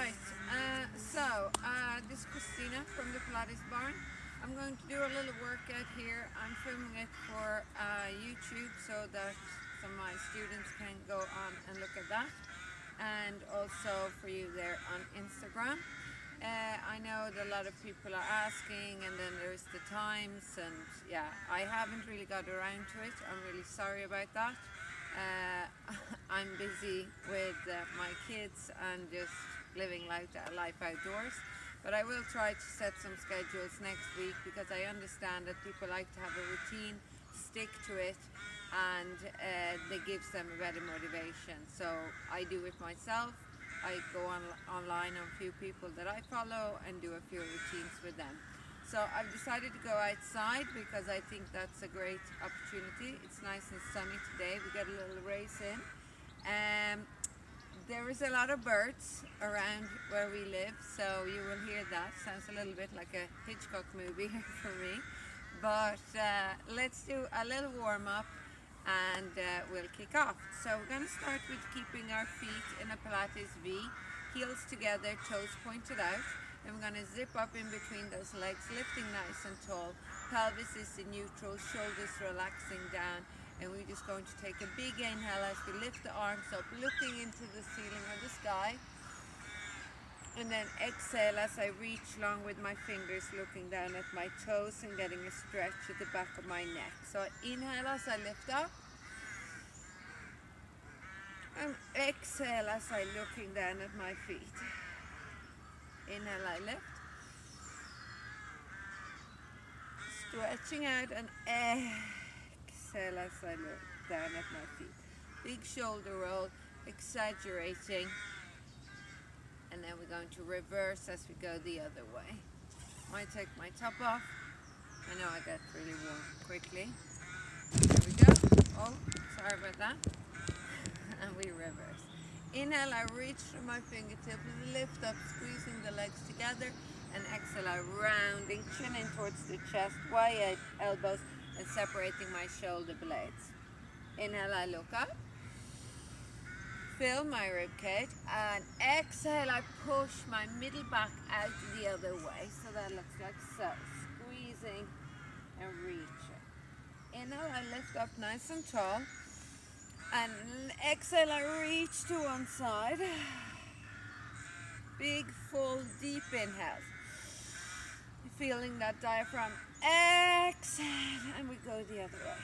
Right, this is Christina from the Pilates Barn. I'm going to do a little workout here. I'm filming it for YouTube so that some of my students can go on and look at that, and also for you there on Instagram. I know that a lot of people are asking, and then there's the times, and yeah, I haven't really got around to it. I'm really sorry about that. I'm busy with my kids and just living life outdoors, but I will try to set some schedules next week because I understand that people like to have a routine, stick to it, and it gives them a better motivation. So I do it myself. I go online on a few people that I follow and do a few routines with them. So I've decided to go outside because I think that's a great opportunity. It's nice and sunny today. We got a little race in. There is a lot of birds around where we live, so you will hear that. Sounds a little bit like a Hitchcock movie for me. But let's do a little warm up and we'll kick off. So we're going to start with keeping our feet in a Pilates V, heels together, toes pointed out. Then we're going to zip up in between those legs, lifting nice and tall. Pelvis is in neutral, shoulders relaxing down. And we're just going to take a big inhale as we lift the arms up, looking into the ceiling or the sky. And then exhale as I reach along with my fingers, looking down at my toes and getting a stretch at the back of my neck. So inhale as I lift up. And exhale as I looking down at my feet. Inhale, I lift. Stretching out and exhale as I look down at my feet. Big shoulder roll, exaggerating. And then we're going to reverse as we go the other way. Might take my top off. I know I got really warm quickly. There we go. Oh, sorry about that. And we reverse. Inhale, I reach through my fingertips, lift up, squeezing the legs together. And exhale, I rounding, chin in towards the chest, wide elbows, and separating my shoulder blades. Inhale, I look up. Fill my rib cage, and exhale, I push my middle back out the other way. So that looks like so. Squeezing and reaching. Inhale, I lift up nice and tall. And exhale, I reach to one side. Big, full, deep inhale. Feeling that diaphragm. Exhale, and we go the other way.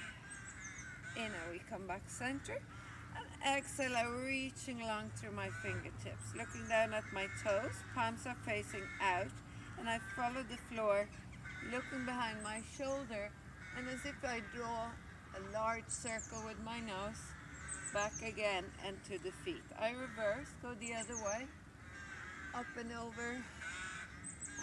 Inhale, we come back center. Exhale, I'm reaching along through my fingertips, looking down at my toes, palms are facing out, and I follow the floor, looking behind my shoulder, and as if I draw a large circle with my nose, back again and to the feet. I reverse, go the other way, up and over,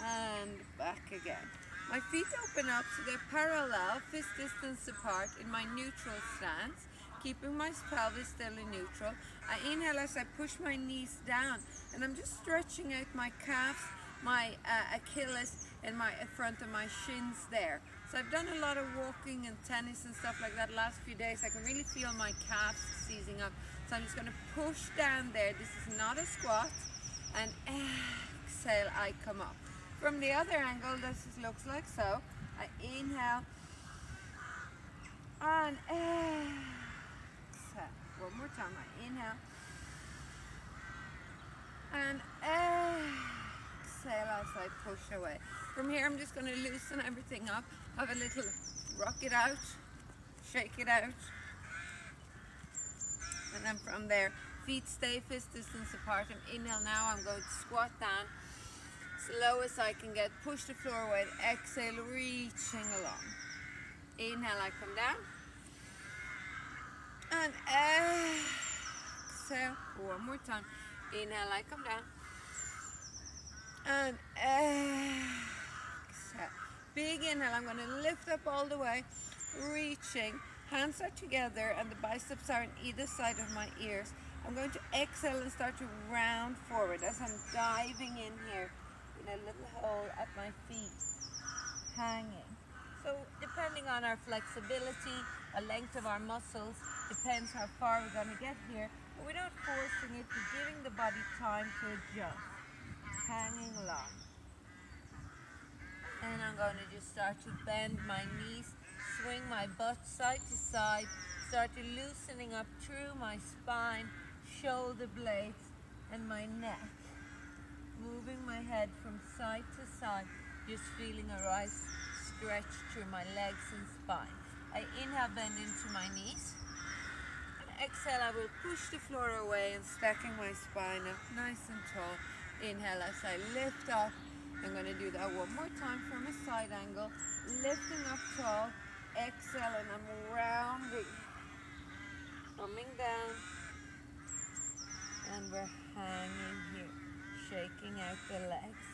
and back again. My feet open up so they're parallel, fist distance apart in my neutral stance, keeping my pelvis still in neutral. I inhale as I push my knees down, and I'm just stretching out my calves, my Achilles, and my front of my shins there. So I've done a lot of walking and tennis and stuff like that last few days. I can really feel my calves seizing up. So I'm just going to push down there. This is not a squat. And exhale, I come up. From the other angle, this looks like so. I inhale and exhale. One more time. I inhale and exhale as I push away. From here, I'm just going to loosen everything up. Have a little rock it out, shake it out. And then from there, feet stay fist distance apart. And inhale now, I'm going to squat down as low as I can get. Push the floor away. Exhale, reaching along. Inhale, I come down. And exhale, one more time. Inhale, I come down. And exhale. Big inhale, I'm going to lift up all the way, reaching. Hands are together and the biceps are on either side of my ears. I'm going to exhale and start to round forward as I'm diving in here in a little hole at my feet, hanging. So depending on our flexibility, the length of our muscles, depends how far we're going to get here. But we're not forcing it, we're giving the body time to adjust. hanging long. And I'm going to just start to bend my knees, swing my butt side to side, start to loosening up through my spine, shoulder blades, and my neck. Moving my head from side to side, just feeling a nice stretch through my legs and spine. I inhale, bend into my knees. And exhale, I will push the floor away and stacking my spine up nice and tall. Inhale as I lift up. I'm going to do that one more time from a side angle. Lifting up tall. Exhale, and I'm rounding. Coming down. And we're hanging here. Shaking out the legs.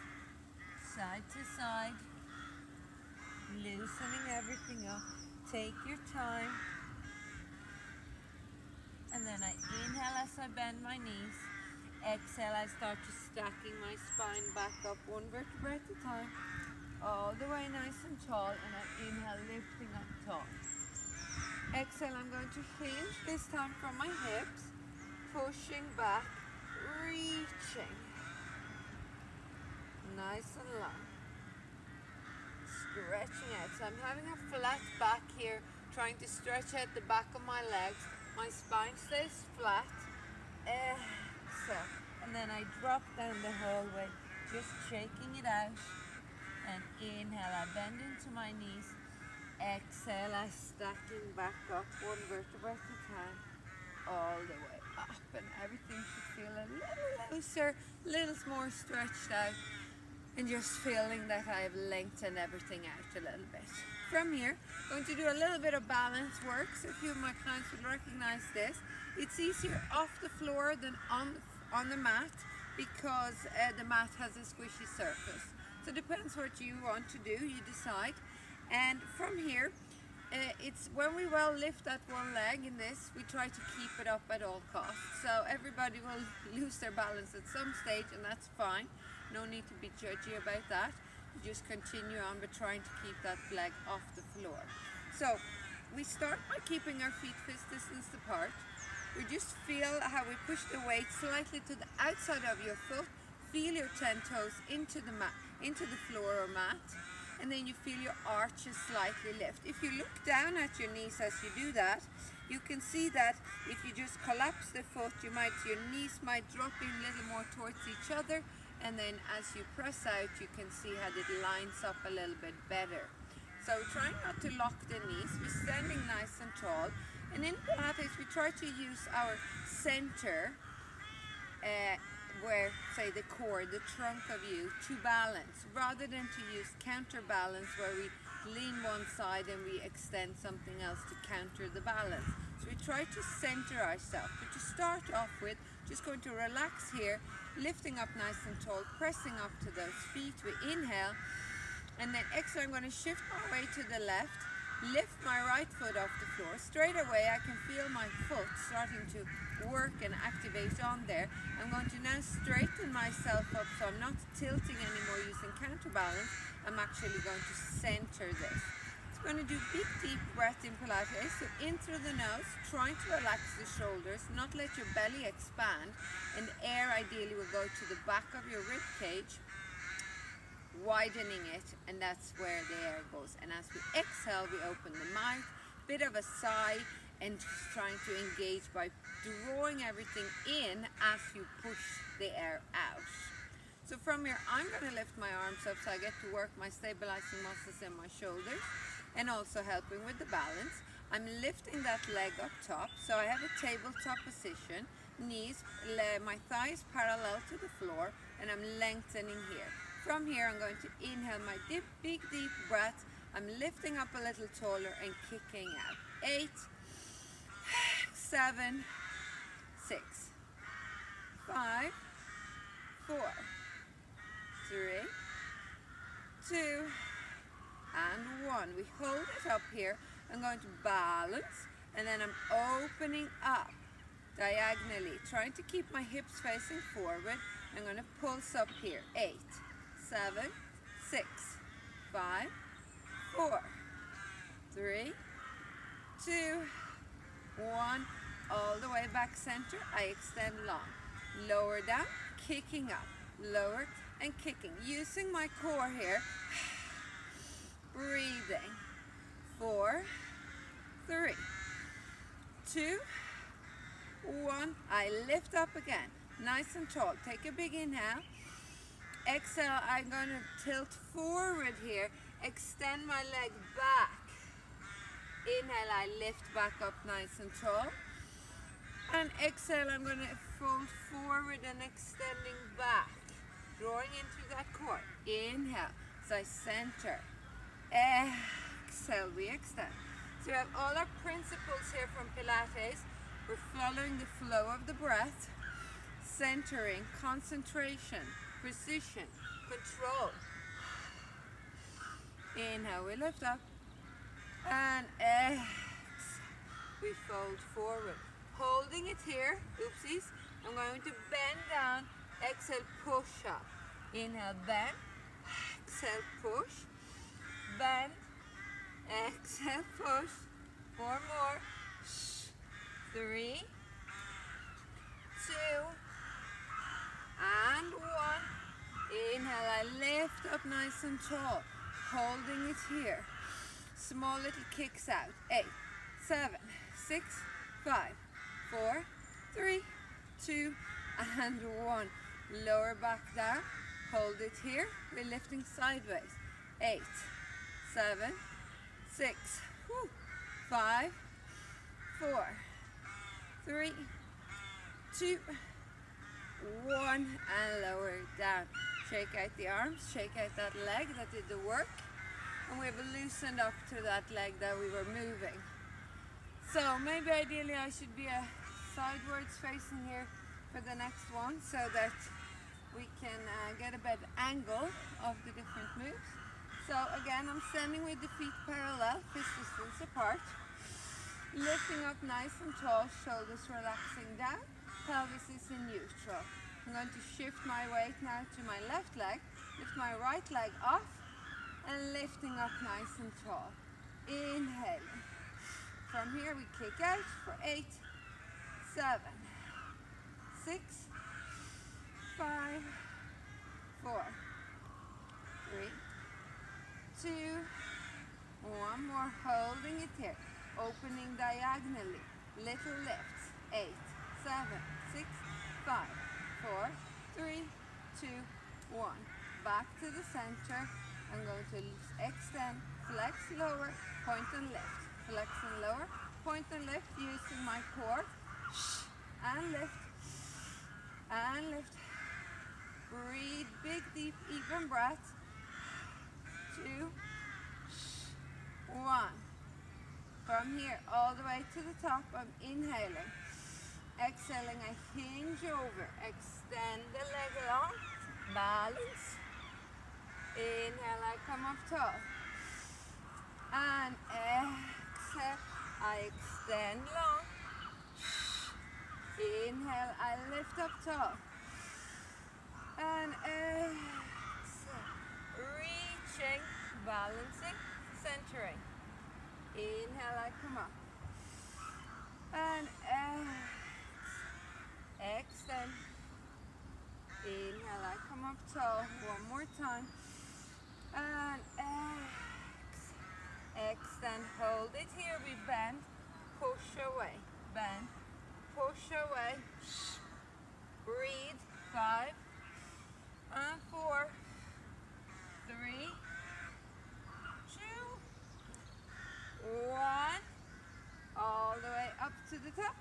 Side to side. Loosening everything up. Take your time. And then I inhale as I bend my knees. Exhale, I start to stacking my spine back up one vertebra at a time. All the way nice and tall. And I inhale, lifting up tall. Exhale, I'm going to hinge this time from my hips. Pushing back. Reaching. Nice and long. Stretching out. So I'm having a flat back here. Trying to stretch out the back of my legs. My spine stays flat. Exhale. And then I drop down the whole way. Just shaking it out. And inhale. I bend into my knees. Exhale. I stacking back up one vertebra at a time. All the way up. And everything should feel a little looser. A little more stretched out. And just feeling that I've lengthened everything out a little bit. From here, I'm going to do a little bit of balance work. So a few of my clients will recognize this. It's easier off the floor than on the mat because the mat has a squishy surface. So it depends what you want to do, you decide. And from here, it's when we well lift that one leg in this, we try to keep it up at all costs. So everybody will lose their balance at some stage, and that's fine. No need to be judgy about that. You just continue on but trying to keep that leg off the floor. So we start by keeping our feet fist distance apart. We just feel how we push the weight slightly to the outside of your foot. Feel your 10 toes into the mat, into the floor or mat. And then you feel your arches slightly lift. If you look down at your knees as you do that, you can see that if you just collapse the foot, your knees might drop in a little more towards each other. And then as you press out, you can see how it lines up a little bit better. So try not to lock the knees. We're standing nice and tall. And in Pilates, we try to use our center, where, say, the core, the trunk of you, to balance, rather than to use counterbalance, where we lean one side and we extend something else to counter the balance. So we try to center ourselves. But to start off with, just going to relax here, lifting up nice and tall, pressing up to those feet. We inhale, and then exhale. I'm going to shift my way to the left, lift my right foot off the floor. Straight away, I can feel my foot starting to work and activate on there. I'm going to now straighten myself up, so I'm not tilting anymore using counterbalance. I'm actually going to center this. So I'm going to do big deep breath in Pilates. So in through the nose, trying to relax the shoulders, not let your belly expand, and the air ideally will go to the back of your rib cage, widening it, and that's where the air goes. And as we exhale, we open the mouth, bit of a sigh, and just trying to engage by drawing everything in as you push the air out. So from here, I'm going to lift my arms up so I get to work my stabilizing muscles in my shoulders and also helping with the balance. I'm lifting that leg up top, so I have a tabletop position, knees, my thighs parallel to the floor, and I'm lengthening here. From here, I'm going to inhale my big deep breath. I'm lifting up a little taller and kicking out. 8, 7, 6, 5, 4, 3, 2, and 1. We hold it up here. I'm going to balance, and then I'm opening up diagonally, trying to keep my hips facing forward. I'm going to pulse up here. 8, 7, 6, 5, 4, 3, 2, 1. All the way back center. I extend long. Lower down, kicking up. Lower, and kicking, using my core here. Breathing. 4, 3, 2, 1. I lift up again, nice and tall. Take a big inhale. Exhale, I'm going to tilt forward here, extend my leg back. Inhale, I lift back up nice and tall. And exhale, I'm going to fold forward and extending back, drawing into that core. Inhale, so I center. Exhale, we extend. So we have all our principles here from Pilates. We're following the flow of the breath, centering, concentration, precision, control. Inhale, we lift up. And exhale, we fold forward. Holding it here, oopsies. I'm going to bend down, exhale, push up. Inhale, bend, exhale, push, bend, exhale, push. 4 more. 3, 2, and 1. Inhale, I lift up nice and tall, holding it here. Small little kicks out. 8, 7, 6, 5, 4, 3, 2, and 1. Lower back down. Hold it here. We're lifting sideways. 8, 7, 6, 5, 4, 3, 2, 1, and lower it down. Shake out the arms, shake out that leg that did the work, and we've loosened up to that leg that we were moving. So maybe ideally I should be sidewards facing here for the next one so that we can get a better angle of the different moves. So again, I'm standing with the feet parallel, fist distance apart. Lifting up nice and tall, shoulders relaxing down, pelvis is in neutral. I'm going to shift my weight now to my left leg, lift my right leg off, and lifting up nice and tall. Inhaling. From here we kick out for 8, 7, 6, 5, 4, 3, 2, 1 more, holding it here. Opening diagonally, little lifts. 8, 7, 6, 5, 4, 3, 2, 1. Back to the center. I'm going to extend, flex, lower, point and lift. Flex and lower, point and lift using my core. And lift. And lift. Breathe, big, deep, even breath. 2, 1. From here all the way to the top, I'm inhaling. Exhaling, I hinge over. Extend the leg long. Balance. Inhale, I come up tall. And exhale, I extend long. Inhale, I lift up tall. And exhale, reaching, balancing, centering. Inhale, I come up. And extend. Inhale, I come up tall. One more time. And extend. Hold it here. We bend. Push away. Bend. Push away. Breathe. 5 and 4, 3, 2, 1. All the way up to the top.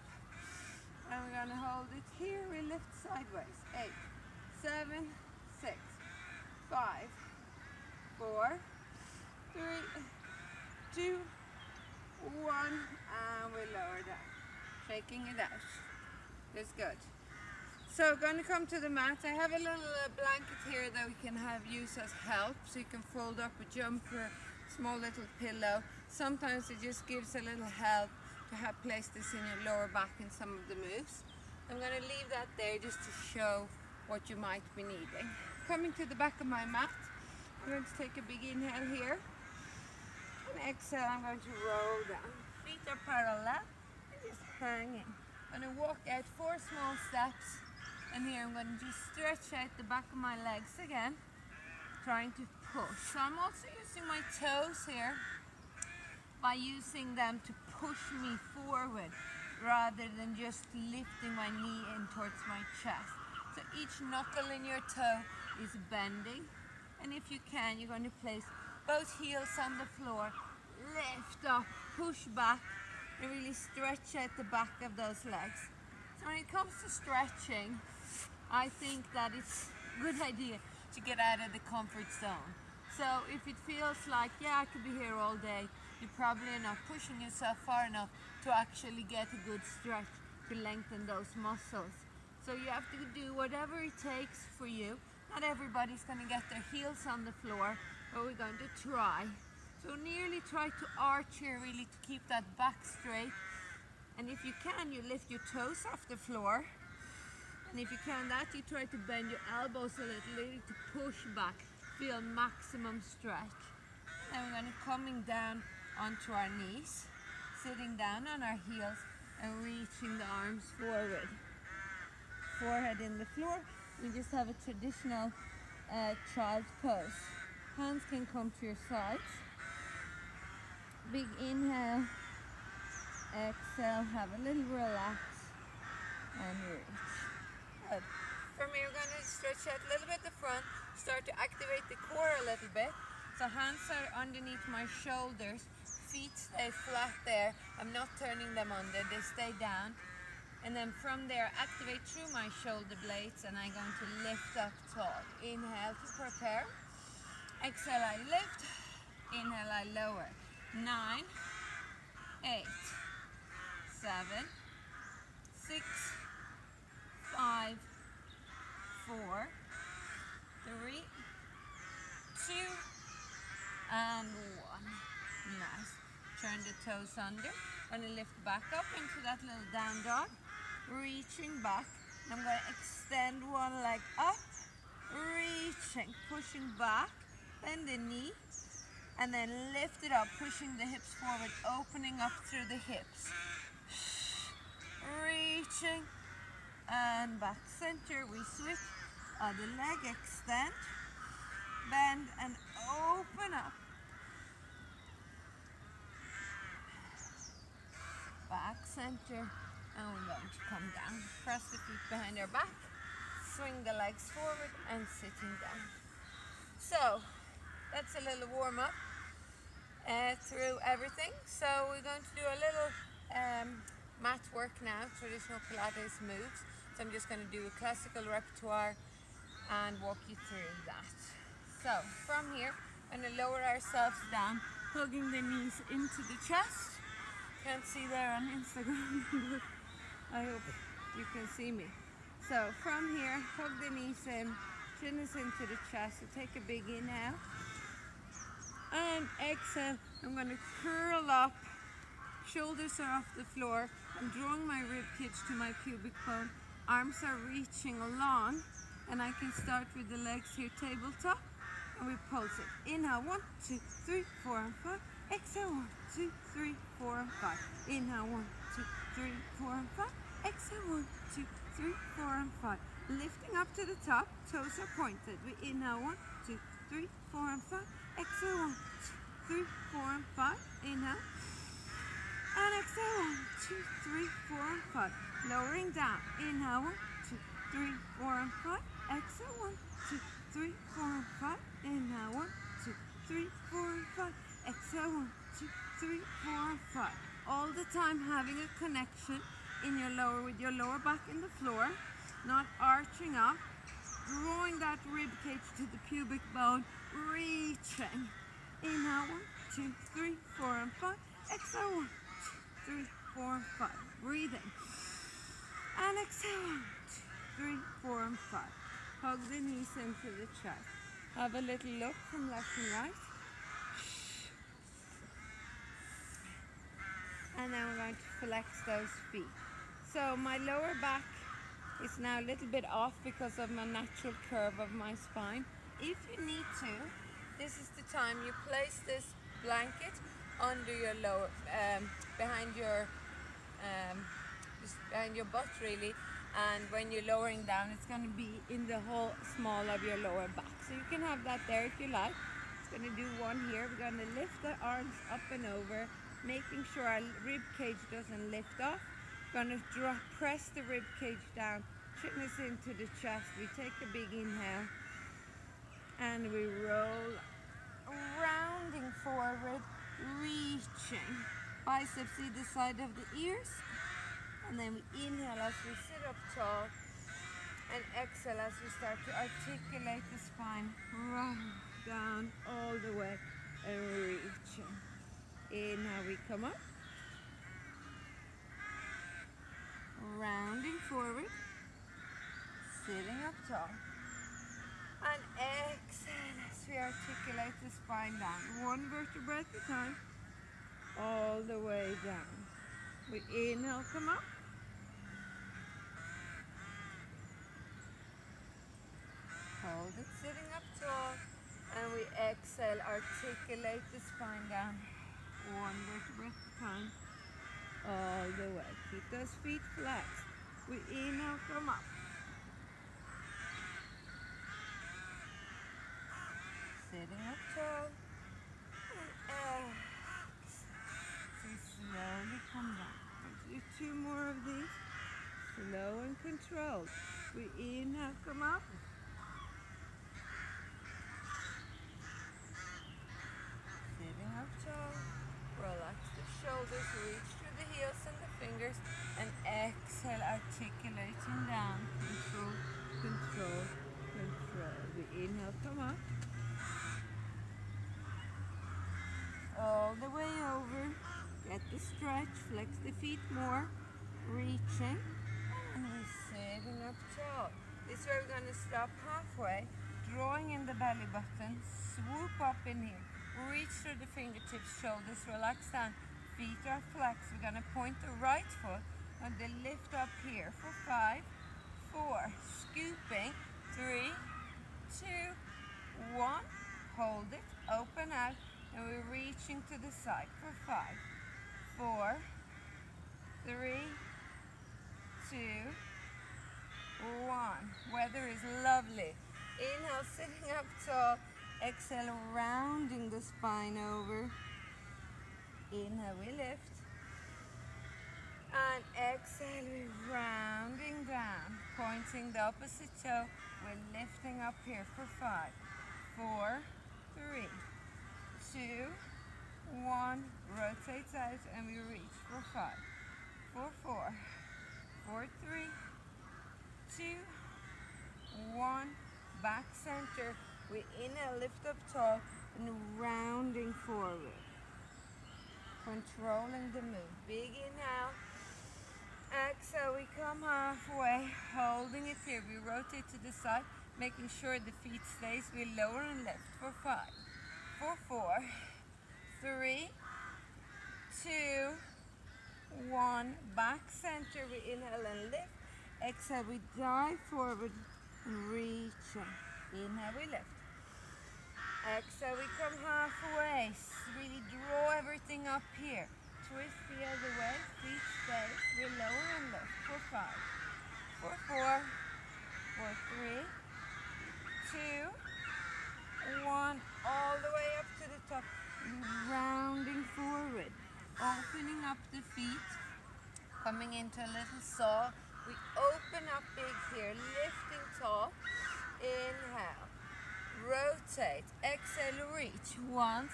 And we're going to hold it here. We lift sideways. 8, 7, 6, 5, 4, 3, 2, 1. And we lower down. Shaking it out. That's good. So going to come to the mat. I have a little blanket here that we can have use as help. So you can fold up a jumper, small little pillow. Sometimes it just gives a little help to have placed this in your lower back in some of the moves. I'm going to leave that there just to show what you might be needing. Coming to the back of my mat, I'm going to take a big inhale here. And exhale, I'm going to roll down. Feet are parallel and just hanging. I'm going to walk out 4 small steps And here I'm going to just stretch out the back of my legs again, trying to push. So I'm also using my toes here by using them to push me forward rather than just lifting my knee in towards my chest. So each knuckle in your toe is bending, and if you can, you're going to place both heels on the floor, lift up, push back, and really stretch out the back of those legs. So when it comes to stretching, I think that it's a good idea to get out of the comfort zone. So if it feels like, yeah, I could be here all day, you're probably not pushing yourself far enough to actually get a good stretch to lengthen those muscles. So you have to do whatever it takes for you. Not everybody's going to get their heels on the floor, but we're going to try. So nearly try to arch here really to keep that back straight. And if you can, you lift your toes off the floor. And if you can that, you try to bend your elbows a little, really to push back, feel maximum stretch. Then we're going to coming down onto our knees, sitting down on our heels and reaching the arms forward. Forehead in the floor. We just have a traditional child's pose. Hands can come to your sides. Big inhale, exhale, have a little relax and reach. Good. From here we're going to stretch out a little bit the front, start to activate the core a little bit. So hands are underneath my shoulders, feet stay flat there. I'm not turning them under, they stay down. And then from there, activate through my shoulder blades, and I'm going to lift up tall. Inhale to prepare. Exhale, I lift. Inhale, I lower. 9, 8, 7, 6, 5, 4, 3, 2, and 1. Nice. Turn the toes under. Going to lift back up into that little down dog. Reaching back. I'm going to extend one leg up. Reaching, pushing back. Bend the knee. And then lift it up, pushing the hips forward, opening up through the hips. Reaching. And back center. We switch. Other leg, extend. Bend and open up. Back center, and we're going to come down. Press the feet behind our back, swing the legs forward and sitting down. So that's a little warm up through everything. So we're going to do a little mat work now, traditional Pilates moves. So I'm just going to do a classical repertoire and walk you through that. So from here, I'm going to lower ourselves down, hugging the knees into the chest. Can't see there on Instagram, but I hope you can see me. So from here, hug the knees in, chin is into the chest. So take a big inhale and exhale. I'm going to curl up, shoulders are off the floor. I'm drawing my rib cage to my pubic bone. Arms are reaching along, and I can start with the legs here, tabletop, and we pulse it. Inhale, 1, 2, 3, 4, and 5. Exhale, 1, 2, 3, 4, and 5. Inhale, 1, 2, 3, 4, and 5. Exhale, 1, 2, 3, 4, and 5. Lifting up to the top, toes are pointed. We inhale, 1, 2, 3, 4, and 5. Exhale, 1, 2, 3, 4, and 5. Inhale. And exhale, 1, 2, 3, 4, and 5. Lowering down. Inhale, 1, 2, 3, 4, and 5. Exhale, 1, 2, 3, 4, and 5. Inhale, 1, 2, 3, 4, and 5. Exhale, 1, 2, 3, 4, and 5. All the time having a connection in your lower, with your lower back in the floor, not arching up, drawing that rib cage to the pubic bone, reaching. Inhale, 1, 2, 3, 4, and 5. Exhale, 1, 2, 3, 4, and 5. Breathing. And exhale, 1, 2, 3, 4, and 5. Hug the knees into the chest. Have a little look from left and right. And then we're going to flex those feet. So my lower back is now a little bit off because of my natural curve of my spine. If you need to, this is the time you place this blanket under your lower, behind your butt really, And when you're lowering down, it's going to be in the whole small of your lower back. So you can have that there if you like. It's going to do one here. We're going to lift the arms up and over, making sure our rib cage doesn't lift off. We're going to press the rib cage down, chin us into the chest. We take a big inhale and we roll, rounding forward, reaching. Biceps either side of the ears. And then we inhale as we sit up tall and exhale as we start to articulate the spine, round down all the way and reaching. Inhale, we come up, rounding forward, sitting up tall. And exhale as we articulate the spine down, one vertebra at a time, all the way down. We inhale, come up. Hold it sitting up tall, and we exhale, articulate the spine down, one vertebra at a time, all the way. Keep those feet flat. We inhale, come up. Sitting up tall, and exhale. So slowly come down. Let's do two more of these, slow and controlled. We inhale, come up. Relax the shoulders, reach through the heels and the fingers, and exhale, articulating down. Control, control, control. We inhale, come up. All the way over. Get the stretch, flex the feet more. Reaching, and we're sitting up tall. This is where we're going to stop halfway, drawing in the belly button, swoop up in here. Reach through the fingertips, shoulders relax down, feet are flexed. We're going to point the right foot and then lift up here for 5, 4, scooping, 3, 2, 1, hold it, open out, and we're reaching to the side for 5, 4, 3, 2, 1. Weather is lovely. Inhale, sitting up tall. Exhale, rounding the spine over. Inhale, we lift. And exhale, we're rounding down. Pointing the opposite toe. We're lifting up here for 5, 4, 3, 2, 1. Rotate out and we reach for 5, 4, 4, 4, 3, 2, 1. Back center. We inhale, lift up tall, and rounding forward. Controlling the move. Big inhale. Exhale, we come halfway, holding it here. We rotate to the side, making sure the feet stays. We lower and lift for 5, 4, 4, 3, 2, 1. Back center, we inhale and lift. Exhale, we dive forward and reaching. Inhale, we lift. Exhale, we come halfway. Really draw everything up here. Twist the other way. Feet stay. We lower and lift for 5, 4, 4, 4, 3, 2, 1. All the way up to the top. Rounding forward. Opening up the feet. Coming into a little saw. We open up big here. Lifting tall. Inhale. Rotate, exhale, reach, once,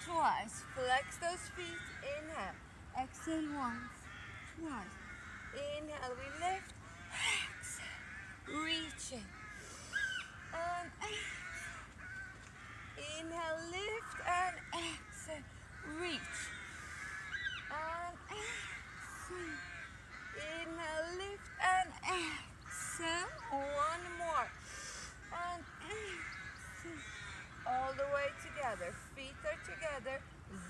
twice, flex those feet, inhale, exhale once, twice, inhale, we lift, exhale, reaching, and exhale, inhale, lift, and exhale, reach, and exhale, inhale, lift, and exhale, one more, and exhale. All the way together, feet are together,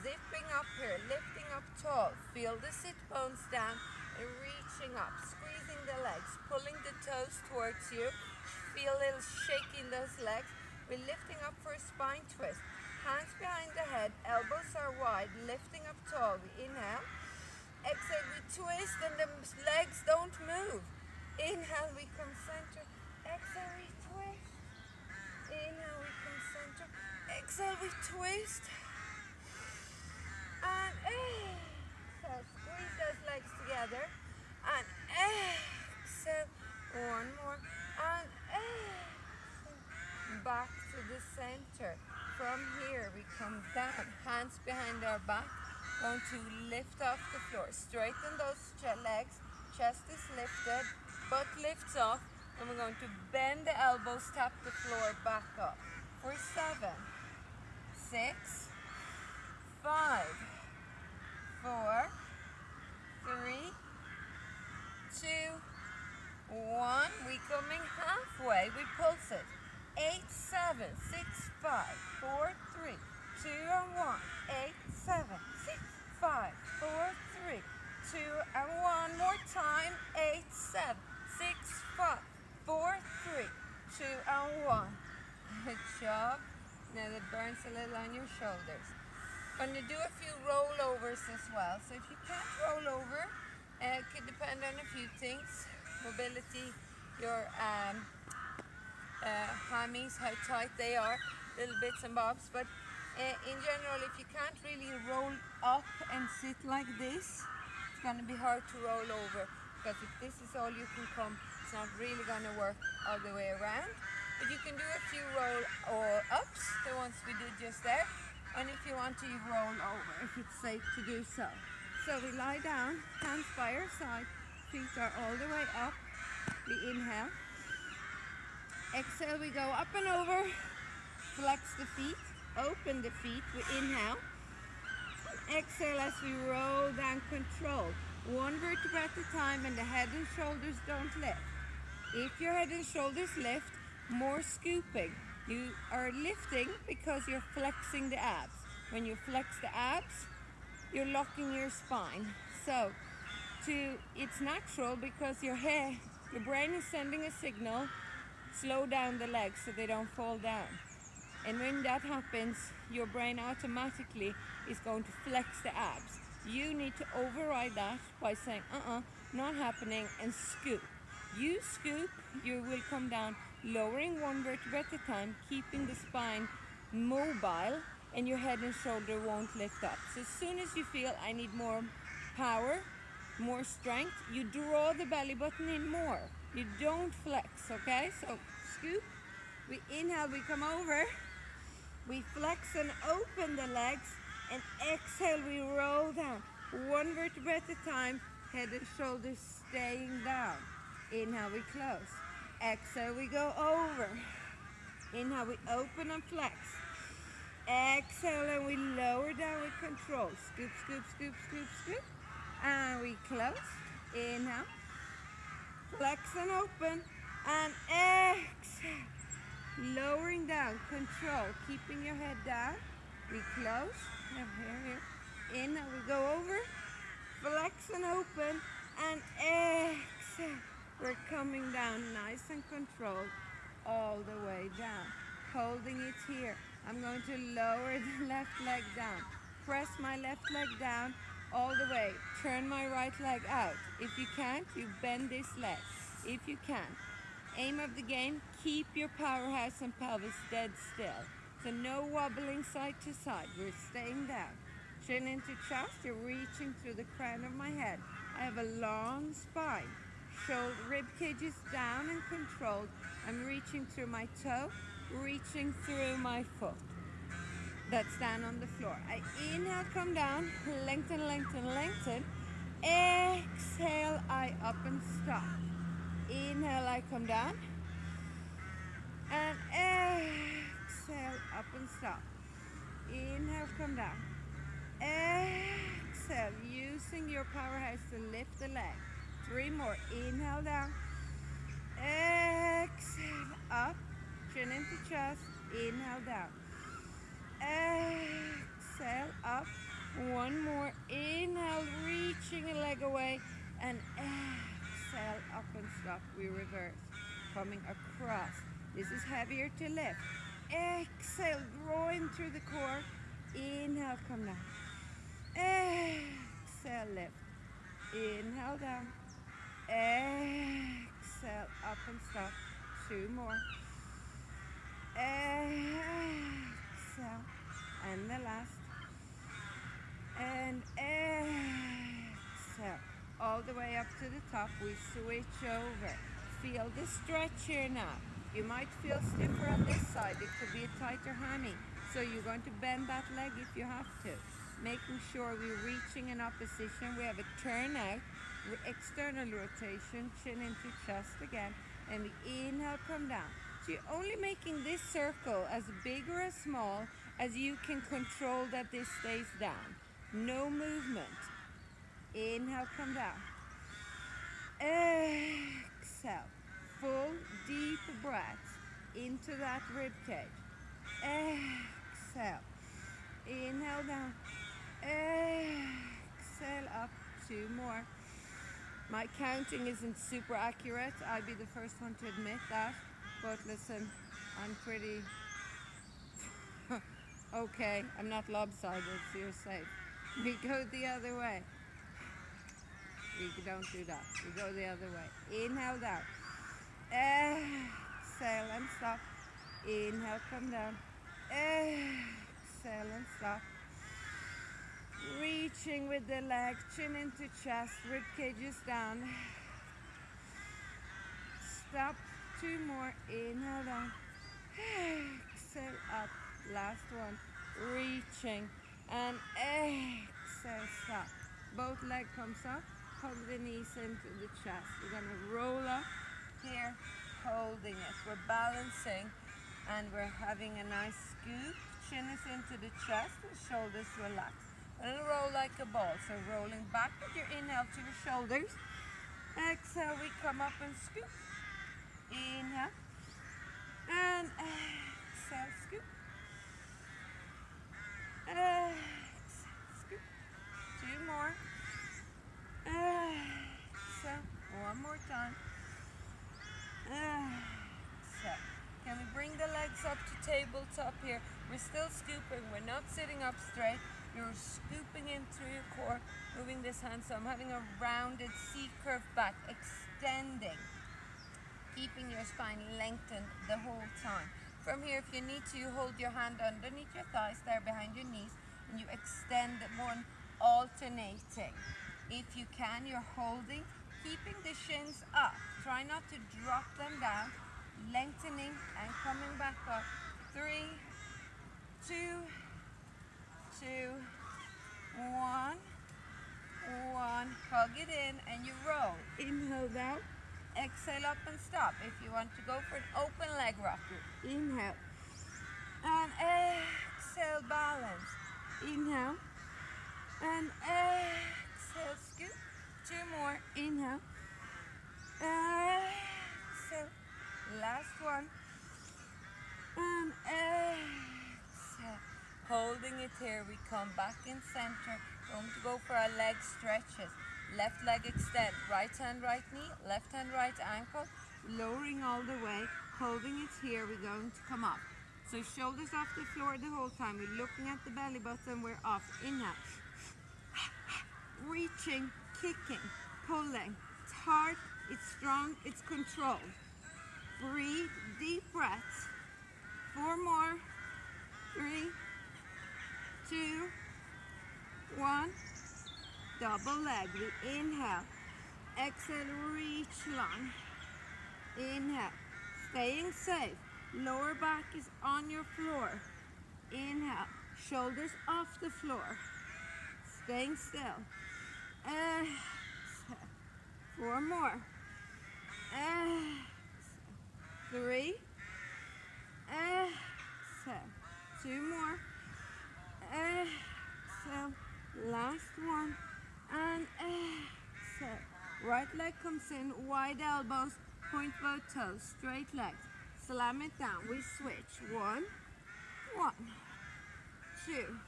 zipping up here, lifting up tall, feel the sit bones down and reaching up, squeezing the legs, pulling the toes towards you, feel a little shaking those legs. We're lifting up for a spine twist, hands behind the head, elbows are wide, lifting up tall. We inhale, exhale, we twist and the legs don't move. Inhale, we come center. Exhale, we twist. Inhale, we come center. Exhale, we twist. And exhale, squeeze those legs together. And exhale, one more. And exhale, back to the center. From here, we come down, hands behind our back. Going to lift off the floor. Straighten those legs. Chest is lifted, butt lifts off, and we're going to bend the elbows, tap the floor back up. For 7, 6, 5, 4, 3, 2, 1. We coming halfway. We pulse it. 8, 7, 6, 5, 4, 3, 2, and 1. 8, 7, 6, 5, 4, 3, 2, and 1 more time. 8, 7, 6, 5, 4, 3, 2, and 1. Good job. Now that burns a little on your shoulders. Going to do a few rollovers as well. So if you can't roll over, it could depend on a few things. Mobility, your hammies, how tight they are, little bits and bobs. But in general, if you can't really roll up and sit like this, it's going to be hard to roll over. Because if this is all you can come, it's not really going to work all the way around. But you can do a few roll or ups, the ones we did just there. And if you want to, you roll over, if it's safe to do so. So we lie down, hands by our side, feet are all the way up. We inhale. Exhale, we go up and over. Flex the feet, open the feet, we inhale. Exhale as we roll down, control. One vertebra at a time, and the head and shoulders don't lift. If your head and shoulders lift, more scooping. You are lifting because you're flexing the abs. When you flex the abs, you're locking your spine. So it's natural because your brain is sending a signal, slow down the legs so they don't fall down. And when that happens, your brain automatically is going to flex the abs. You need to override that by saying, not happening, and scoop. You scoop, you will come down, lowering one vertebra at a time, keeping the spine mobile, and your head and shoulder won't lift up. So as soon as you feel, I need more power, more strength, you draw the belly button in more. You don't flex, okay? So scoop, we inhale, we come over, we flex and open the legs, and exhale, we roll down. One vertebra at a time, head and shoulders staying down. Inhale, we close. Exhale, we go over. Inhale, we open and flex. Exhale, and we lower down with control. Scoop, scoop, scoop, scoop, scoop. And we close. Inhale. Flex and open. And exhale. Lowering down, control. Keeping your head down. We close. Here. Inhale, we go over. Flex and open. And exhale. We're coming down nice and controlled all the way down. Holding it here. I'm going to lower the left leg down. Press my left leg down all the way. Turn my right leg out. If you can't, you bend this leg. If you can. Aim of the game, keep your powerhouse and pelvis dead still. So no wobbling side to side. We're staying down. Chin into chest. You're reaching through the crown of my head. I have a long spine. Shoulder, rib cage is down and controlled. I'm reaching through my toe, reaching through my foot. That's down on the floor. I inhale, come down, lengthen, lengthen, lengthen. Exhale, I up and stop. Inhale, I come down. And exhale, up and stop. Inhale, come down. Exhale, using your powerhouse to lift the leg. 3 more. Inhale down. Exhale up. Chin into chest. Inhale down. Exhale up. 1 more. Inhale, reaching a leg away. And exhale up and stop. We reverse. Coming across. This is heavier to lift. Exhale, drawing through the core. Inhale, come down. Exhale, lift. Inhale down. Exhale, Exhale, up and stop. 2 more. Exhale. And the last. And exhale. All the way up to the top. We switch over. Feel the stretch here now. You might feel stiffer on this side. It could be a tighter hammy. So you're going to bend that leg if you have to. Making sure we're reaching in opposition. We have a turn out, external rotation, chin into chest again, and we inhale, come down. So you're only making this circle as big or as small as you can control that this stays down. No movement. Inhale, come down. Exhale. Full deep breaths into that rib cage. Exhale. Inhale down. Exhale up. 2 more. My counting isn't super accurate. I'll be the first one to admit that. But listen, I'm pretty okay. I'm not lopsided, so you're safe. We go the other way. We don't do that. We go the other way. Inhale down. Exhale and stop. Inhale, come down. Exhale and stop. Reaching with the leg, chin into chest, rib cages down. Stop. 2 more. Inhale down. Exhale up. Last one. Reaching and exhale. Stop. Both leg comes up. Hug the knees into the chest. We're going to roll up here, holding it. We're balancing and we're having a nice scoop. Chin is into the chest and shoulders relax. And roll like a ball. So rolling back with your inhale to your shoulders. Exhale, we come up and scoop. Inhale. And exhale, scoop. Exhale, scoop. 2 more. Exhale. 1 more time. Exhale. Can we bring the legs up to tabletop here? We're still scooping. We're not sitting up straight. You're scooping in through your core, moving this hand. So I'm having a rounded C-curve back, extending, keeping your spine lengthened the whole time. From here, if you need to, you hold your hand underneath your thighs there behind your knees, and you extend one, alternating. If you can, you're holding, keeping the shins up. Try not to drop them down, lengthening and coming back up. 3, 2, 2, 1, 1. Hug it in and you roll. Inhale down. Exhale up and stop. If you want to go for an open leg rocker, inhale. And exhale, balance. Inhale. And exhale, scoop. 2 more. Inhale. Exhale. Last one. And exhale. Holding it here, we come back in center. Going to go for our leg stretches. Left leg extend, right hand, right knee, left hand, right ankle, lowering all the way, holding it here, we're going to come up. So shoulders off the floor the whole time, we're looking at the belly button, we're off. Inhale. Reaching, kicking, pulling. It's hard, it's strong, it's controlled. Breathe, deep breaths. 4 more. 3, 2, 1. Double leg. We inhale. Exhale, reach long. Inhale. Staying safe. Lower back is on your floor. Inhale. Shoulders off the floor. Staying still. Exhale. 4 more. Exhale. 3. Exhale. 2 more. Exhale. Last one. And exhale. Right leg comes in, wide elbows, point both toes, straight legs. Slam it down. We switch. 1, 1, 2,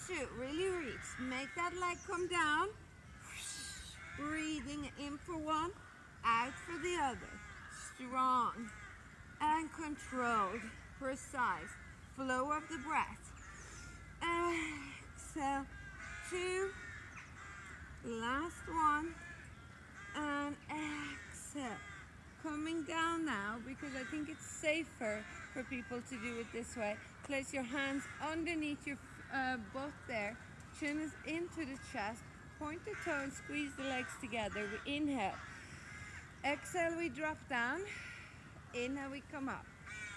2. Really reach. Make that leg come down. Breathing in for 1, out for the other. Strong and controlled. Precise. Flow of the breath. Exhale. 2. Last one. And exhale. coming down now because I think it's safer for people to do it this way. Place your hands underneath your butt there. Chin is into the chest. Point the toe and squeeze the legs together. We inhale. Exhale, we drop down. Inhale, we come up.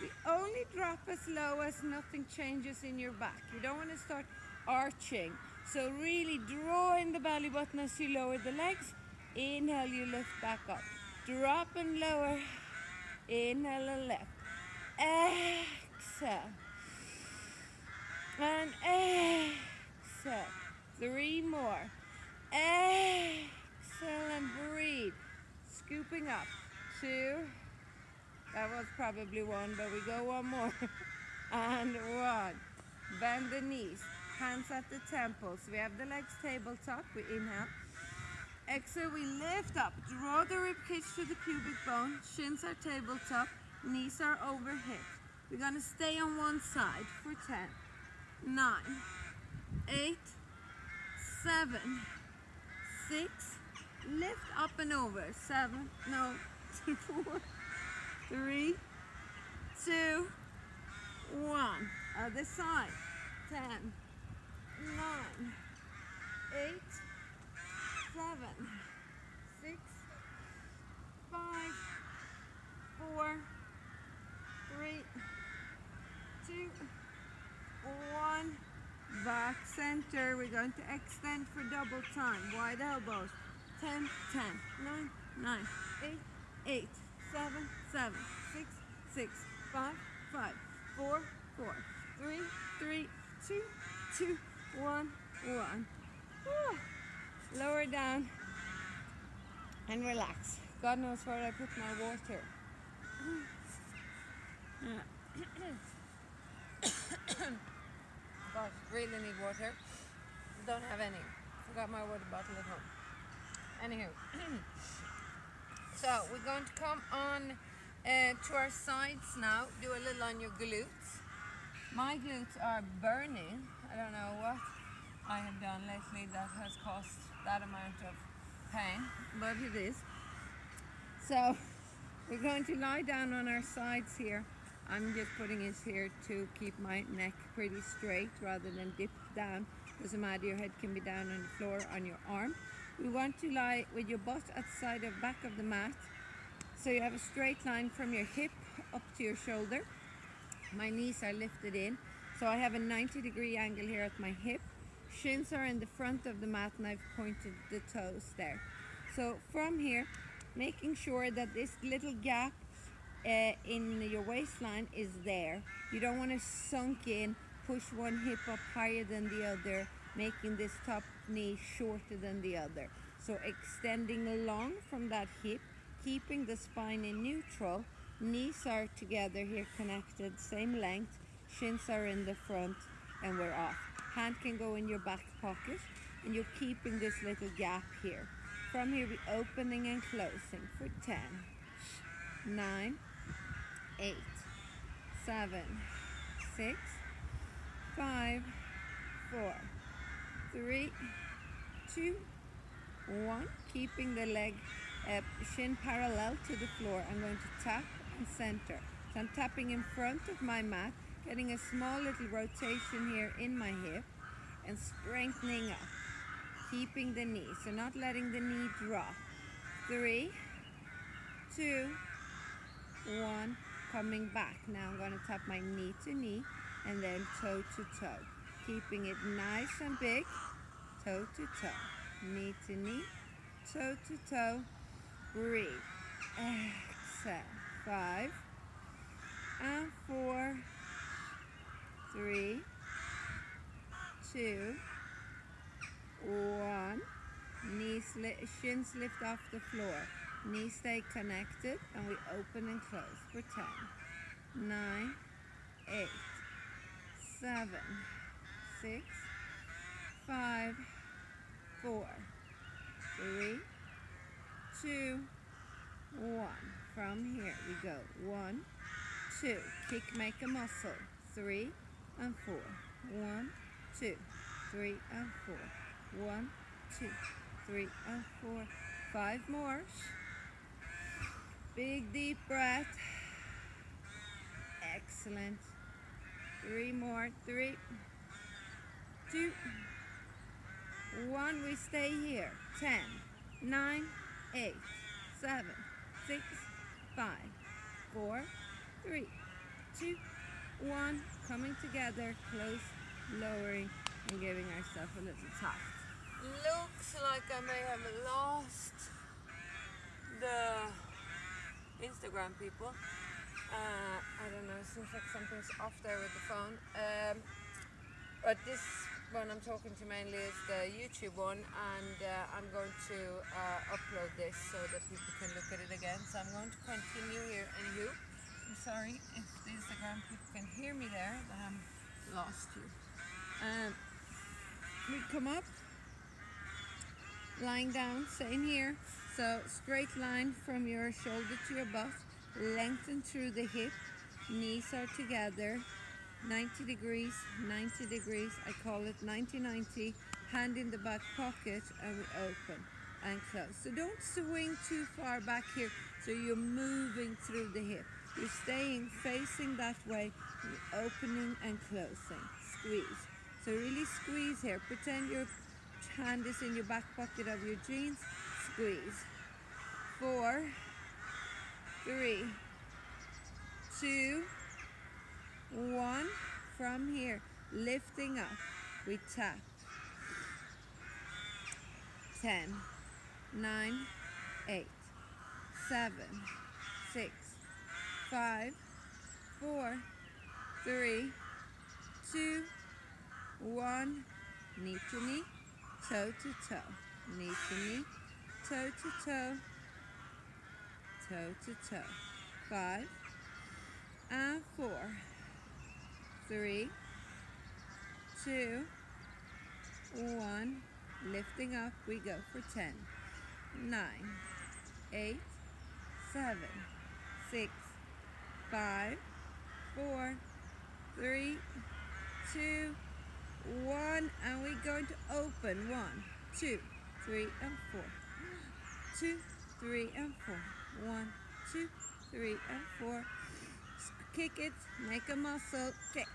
We only drop as low as nothing changes in your back. You don't want to start arching. So really draw in the belly button as you lower the legs. Inhale, you lift back up. Drop and lower. Inhale and lift. Exhale. And exhale. 3 more. Exhale and breathe. Scooping up. 2. That was probably 1, but we go 1 more. And 1. Bend the knees. Hands at the temples. We have the legs tabletop. We inhale. Exhale, we lift up. Draw the rib cage to the pubic bone. Shins are tabletop. Knees are over hips. We're going to stay on one side for 10, 9, 8, 7, 6. Lift up and over. 7, no, 4, 3, 2, 1. Other side. 10, 9, 8, 7, 6, 5, 4, 3, 2, 1. Back center. We're going to extend for double time. Wide elbows. 10, 10, 9, 9, 8, 8, 7, 7, 6, 6, 5, 5, 4, 4, 3, 3, 2, 2, 1, 1. Woo. Lower down and relax. God knows where I put my water. Gosh, really need water. Don't have any. Forgot my water bottle at home. Anywho, so we're going to come on to our sides now. Do a little on your glutes. My glutes are burning. I don't know what I have done lately that has caused that amount of pain, but it is. So we're going to lie down on our sides here. I'm just putting it here to keep my neck pretty straight rather than dip down. Doesn't matter, your head can be down on the floor on your arm. We want to lie with your butt at the side of back of the mat. So you have a straight line from your hip up to your shoulder. My knees are lifted in. So I have a 90-degree angle here at my hip. Shins are in the front of the mat and I've pointed the toes there. So from here, making sure that this little gap in your waistline is there. You don't want to sunk in, push one hip up higher than the other, making this top knee shorter than the other. So extending along from that hip, keeping the spine in neutral. Knees are together here connected, same length. Shins are in the front and we're off. Hand can go in your back pocket and you're keeping this little gap here. From here we're opening and closing for 10, 9, 8, 7, 6, 5, 4, 3, 2, 1. Keeping the leg shin parallel to the floor. I'm going to tap and center. So I'm tapping in front of my mat, getting a small little rotation here in my hip and strengthening up. Keeping the knee, so not letting the knee drop. 3, 2, 1. Coming back. Now I'm going to tap my knee to knee and then toe to toe. Keeping it nice and big. Toe to toe. Knee to knee. Toe to toe. Breathe. Exhale. 5 and 4, 3, 2, 1. Shins lift off the floor. Knees stay connected and we open and close for 10, 9, 8, 7, 6, 5, 4, 3, 2, 1. From here we go 1, 2. Kick, make a muscle. 3 and 4. 1, 2, 3 and 4. 1, 2, 3 and 4. 5 more. Big deep breath. Excellent. 3 more. 3, 2, 1. We stay here. 10, 9, 8, 7, 6, 5, 4, 3, 2, 1. Coming together, close, lowering, and giving ourselves a little tap. Looks like I may have lost the Instagram people. I don't know, it seems like something's off there with the phone. But this one I'm talking to mainly is the YouTube one, and I'm going to upload this so that people can look at it again. So I'm going to continue here. Anywho, I'm sorry if the Instagram people can hear me there, but I'm lost you. We come up, lying down, same here. So straight line from your shoulder to your butt, lengthen through the hip, knees are together, 90 degrees, 90 degrees. I call it 90-90, hand in the back pocket, and we open and close. So don't swing too far back here, so you're moving through the hip. You're staying facing that way, opening and closing. Squeeze. So really squeeze here. Pretend your hand is in your back pocket of your jeans. Squeeze. 4, 3, 2, 1. From here, lifting up, we tap. 10, 9, 8, 7, 6, 5, 4, 3, 2, 1. Knee to knee, toe to toe, knee to knee, toe to toe, toe to toe. 5 and 4, 3, 2, 1. Lifting up, we go for 10, 9, 8, 7, 6, 5, 4, 3, 2, 1. And we're going to open. 1, 2, 3, and 4. 2, 3, and 4. 1, 2, 3, and 4. Kick it, make a muscle, kick.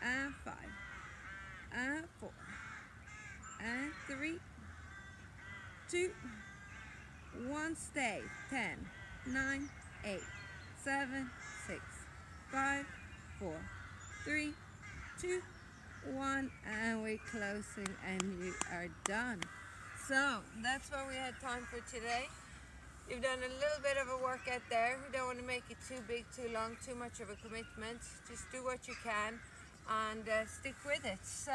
And 5, and 4, and 3, 2, 1. Stay. 10, 9, 8, 7, 6, 5, 4, 3, 2, 1. And we're closing, and you are done. So that's what we had time for today. You've done a little bit of a workout there. We don't want to make it too big, too long, too much of a commitment. Just do what you can and stick with it. So